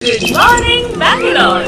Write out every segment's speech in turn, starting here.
Good morning, Bangalore.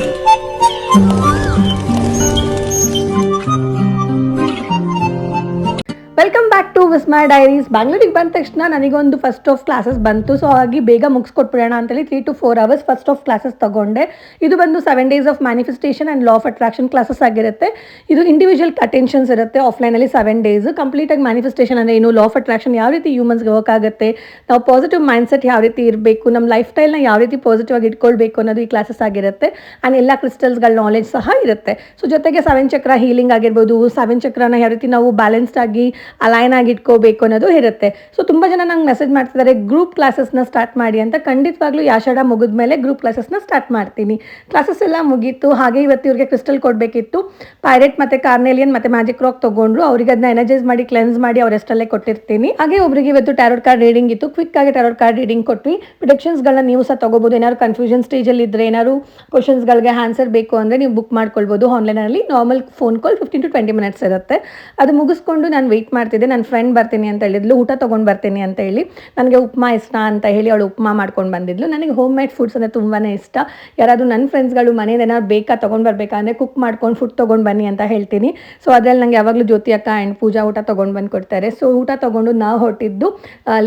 Welcome back to Visma diaries. ಬ್ಯಾಂಗ್ಳೂರಿಗೆ ಬಂದ ತಕ್ಷಣ ನನಗೊಂದು ಫಸ್ಟ್ ಆಫ್ ಕ್ಲಾಸಸ್ ಬಂತು. ಸೊ ಹಾಗಾಗಿ ಬೇಗ ಮುಗಿಸ್ಕೊಟ್ಬಿಡೋಣ ಅಂತೇಳಿ 3 to 4 hours first of classes ತಗೊಂಡೆ. ಇದು ಬಂದು 7 days of manifestation and law of attraction classes ಆಗಿರುತ್ತೆ. ಇದು ಇಂಡಿವಿಜುವಲ್ ಅಟೆನ್ಷನ್ಸ್ ಇರುತ್ತೆ ಆಫ್ಲೈನಲ್ಲಿ 7 days. ಕಂಪ್ಲೀಟಾಗಿ ಮ್ಯಾನಿಫೆಸ್ಟೇಷನ್ ಅಂದರೆ ಏನು, ಲಾ ಆಫ್ ಅಟ್ರಾಕ್ಷನ್ ಯಾವ ರೀತಿ ಹ್ಯೂಮನ್ಸ್ಗೆ ವರ್ಕ್ ಆಗುತ್ತೆ, ನಾವು ಪಾಸಿಟಿವ್ ಮೈಂಡ್ಸೆಟ್ ಯಾವ ರೀತಿ ಇರಬೇಕು, ನಮ್ಮ ಲೈಫ್ ಸ್ಟೈಲ್ನ ಯಾವ ರೀತಿ ಪಾಸಿಟಿವ್ ಆಗಿ ಇಟ್ಕೊಳ್ಬೇಕು ಅನ್ನೋದು ಈ ಕ್ಲಾಸಸ್ ಆಗಿರುತ್ತೆ. ಆ್ಯಂಡ್ ಎಲ್ಲ ಕ್ರಿಸ್ಟಲ್ಸ್ಗಳ ನಾಲೆಜ್ ಸಹ ಇರುತ್ತೆ. ಸೊ ಜೊತೆಗೆ 7 ಚಕ್ರ ಹೀಲಿಂಗ್ ಆಗಿರ್ಬೋದು, 7 ಚಕ್ರನ ಯಾವ ರೀತಿ ನಾವು ಬ್ಯಾಲೆನ್ಸ್ಡ್ ಆಗಿ ಅಲೈನ್ ಆಗಿ ಇಟ್ಕೋಬೇಕು ಅನ್ನೋದು ಇರುತ್ತೆ. ಸೊ ತುಂಬ ಜನ ನಂಗೆ ಮೆಸೇಜ್ ಮಾಡ್ತಿದ್ದಾರೆ ಗ್ರೂಪ್ ಕ್ಲಾಸಸ್ನ ಸ್ಟಾರ್ಟ್ ಮಾಡಿ ಅಂತ. ಖಂಡಿತವಾಗ್ಲೂ ಆಷಾಢ ಮುಗಿದ ಮೇಲೆ ಗ್ರೂಪ್ ಕ್ಲಾಸಸ್ನ ಸ್ಟಾರ್ಟ್ ಮಾಡ್ತೀನಿ. ಕ್ಲಾಸಸ್ ಎಲ್ಲ ಮುಗೀತು. ಹಾಗೆ ಇವತ್ತು ಇವ್ರಿಗೆ ಕ್ರಿಸ್ಟಲ್ ಕೊಡಬೇಕಿತ್ತು. ಪೈರೇಟ್ ಮತ್ತು ಕಾರ್ನೆಲಿಯನ್ ಮತ್ತು ಮ್ಯಾಜಿಕ್ ರಾಕ್ ತೊಗೊಂಡ್ರು. ಅವ್ರಿಗೆ ಅದನ್ನ ಎನರ್ಜೈಸ್ ಮಾಡಿ ಕ್ಲೆನ್ಸ್ ಮಾಡಿ ಅವರಷ್ಟಲ್ಲೇ ಕೊಟ್ಟಿರ್ತೀನಿ. ಹಾಗೆ ಒಬ್ಬರಿಗೆ ಇವತ್ತು ಟ್ಯಾರೋಟ್ ಕಾರ್ಡ್ ರೀಡಿಂಗ್ ಇತ್ತು. ಕ್ವಿಕ್ ಆಗಿ ಟ್ಯಾರೋಟ್ ಕಾರ್ಡ್ ರೀಡಿಂಗ್ ಕೊಟ್ವಿ. ಪ್ರಿಡಿಕ್ಷನ್ಸ್ಗಳನ್ನ ನೀವು ಸಹ ತೊಗೋಬೋದು. ಏನಾದ್ರು ಕನ್ಫ್ಯೂಷನ್ ಸ್ಟೇಜಲ್ಲಿ ಇದ್ದರೆ, ಏನಾದ್ರು ಕ್ವಶನ್ಸ್ಗಳಿಗೆ ಆನ್ಸರ್ ಬೇಕು ಅಂದರೆ ನೀವು ಬುಕ್ ಮಾಡ್ಕೊಳ್ಬೋದು ಆನ್ಲೈನಲ್ಲಿ. Normal phone call 15 to 20 minutes ಇರುತ್ತೆ. ಅದು ಮುಗಿಸ್ಕೊಂಡು ನಾನು ವೆಯ್ಟ್ ಮಾಡ್ತಿದ್ದೆ. ನನ್ನ ಫ್ರೆಂಡ್ ಬರ್ತೀನಿ ಅಂತ ಹೇಳಿದ್ಲು, ಊಟ ತೊಗೊಂಡು ಬರ್ತೀನಿ ಅಂತ ಹೇಳಿ. ನನಗೆ ಉಪ್ಮಾ ಇಷ್ಟ ಅಂತ ಹೇಳಿ ಅವಳು ಉಪ್ಮಾ ಮಾಡ್ಕೊಂಡು ಬಂದಿದ್ಲು. ನನಗೆ ಹೋಮ್ ಮೇಡ್ ಫುಡ್ಸ್ ಅಂದರೆ ತುಂಬಾ ಇಷ್ಟ. ಯಾರಾದರೂ ನನ್ನ ಫ್ರೆಂಡ್ಸ್ಗಳು ಮನೇಲಿ ಏನಾದ್ರು ಬೇಕಾ ತೊಗೊಂಡು ಬರಬೇಕಾದ್ರೆ ಕುಕ್ ಮಾಡ್ಕೊಂಡು ಫುಡ್ ತೊಗೊಂಡು ಬನ್ನಿ ಅಂತ ಹೇಳ್ತೀನಿ. ಸೊ ಅದರಲ್ಲಿ ನಂಗೆ ಯಾವಾಗಲೂ ಜ್ಯೋತಿ ಅಕ್ಕ ಆ್ಯಂಡ್ ಪೂಜಾ ಊಟ ತೊಗೊಂಡು ಬಂದು ಕೊಡ್ತಾರೆ. ಸೊ ಊಟ ತೊಗೊಂಡು ನಾವು ಹೊರಟಿದ್ದು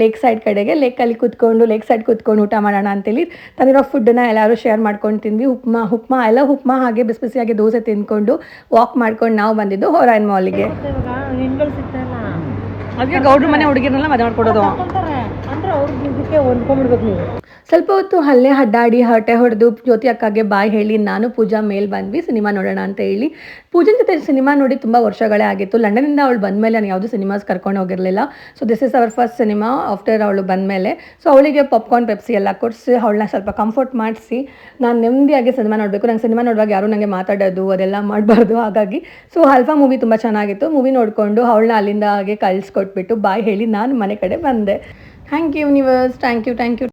ಲೇಕ್ ಸೈಡ್ ಕಡೆಗೆ. ಲೇಕಲ್ಲಿ ಕೂತ್ಕೊಂಡು ಲೇಕ್ ಸೈಡ್ ಕೂತ್ಕೊಂಡು ಊಟ ಮಾಡೋಣ ಅಂತೇಳಿ ತಂದಿರೋ ಫುಡ್ಡನ್ನ ಎಲ್ಲರೂ ಶೇರ್ ಮಾಡ್ಕೊಂಡು ತಿಂದ್ವಿ. ಉಪ್ಮಾ ಹಾಗೆ ಬಿಸಿ ಬಿಸಿಯಾಗಿ ದೋಸೆ ತಿಂದ್ಕೊಂಡು ವಾಕ್ ಮಾಡ್ಕೊಂಡು ನಾವು ಬಂದಿದ್ದು ಹೊರೈನ್ ಮಾಲಿಗೆ. ಅದಕ್ಕೆ ಗೌಡ್ರ ಮನೆ ಹುಡುಗಿರನ್ನೆಲ್ಲ ಮದುವೆ ಮಾಡ್ಕೊಡೋದು ಅಂದ್ರೆ ಅವ್ರಿಗೆ ಇದಕ್ಕೆ ಹೊಂದ್ಕೊಂಡ್ಬಿಡ್ಬೇಕು ನೀವು. ಸ್ವಲ್ಪ ಹೊತ್ತು ಅಲ್ಲೇ ಅಡ್ಡಾಡಿ ಹರಟೆ ಹೊಡೆದು ಜ್ಯೋತಿ ಅಕ್ಕಗೆ ಬಾಯ್ ಹೇಳಿ ನಾನು ಪೂಜಾ ಮೇಲೆ ಬಂದ್ವಿ ಸಿನಿಮಾ ನೋಡೋಣ ಅಂತ ಹೇಳಿ. ಪೂಜನ್ ಜೊತೆ ಸಿನಿಮಾ ನೋಡಿ ತುಂಬ ವರ್ಷಗಳೇ ಆಗಿತ್ತು. ಲಂಡನಿಂದ ಅವಳು ಬಂದಮೇಲೆ ನಾನು ಯಾವುದೂ ಸಿನಿಮಾಸ್ ಕರ್ಕೊಂಡು ಹೋಗಿರಲಿಲ್ಲ. So this is our first cinema after ಅವಳು ಬಂದಮೇಲೆ. ಸೊ ಅವಳಿಗೆ ಪಾಪ್ಕಾರ್ನ್ ಪೆಪ್ಸಿ ಎಲ್ಲ ಕೊಡಿಸಿ ಅವಳನ್ನ ಸ್ವಲ್ಪ ಕಂಫರ್ಟ್ ಮಾಡಿಸಿ ನಾನು ನೆಮ್ಮದಿಯಾಗಿ ಸಿನಿಮಾ ನೋಡಬೇಕು. ನಂಗೆ ಸಿನಿಮಾ ನೋಡುವಾಗ ಯಾರು ನನಗೆ ಮಾತಾಡೋದು ಅದೆಲ್ಲ ಮಾಡಬಾರ್ದು. ಹಾಗಾಗಿ ಸೊ ಅಲ್ಫಾ ಮೂವಿ ತುಂಬ ಚೆನ್ನಾಗಿತ್ತು. ಮೂವಿ ನೋಡಿಕೊಂಡು ಅವಳನ್ನ ಅಲ್ಲಿಂದ ಹಾಗೆ ಕಳಿಸ್ಕೊಟ್ಬಿಟ್ಟು ಬಾಯ್ ಹೇಳಿ ನಾನು ಮನೆ ಕಡೆ ಬಂದೆ. Thank you universe, thank you.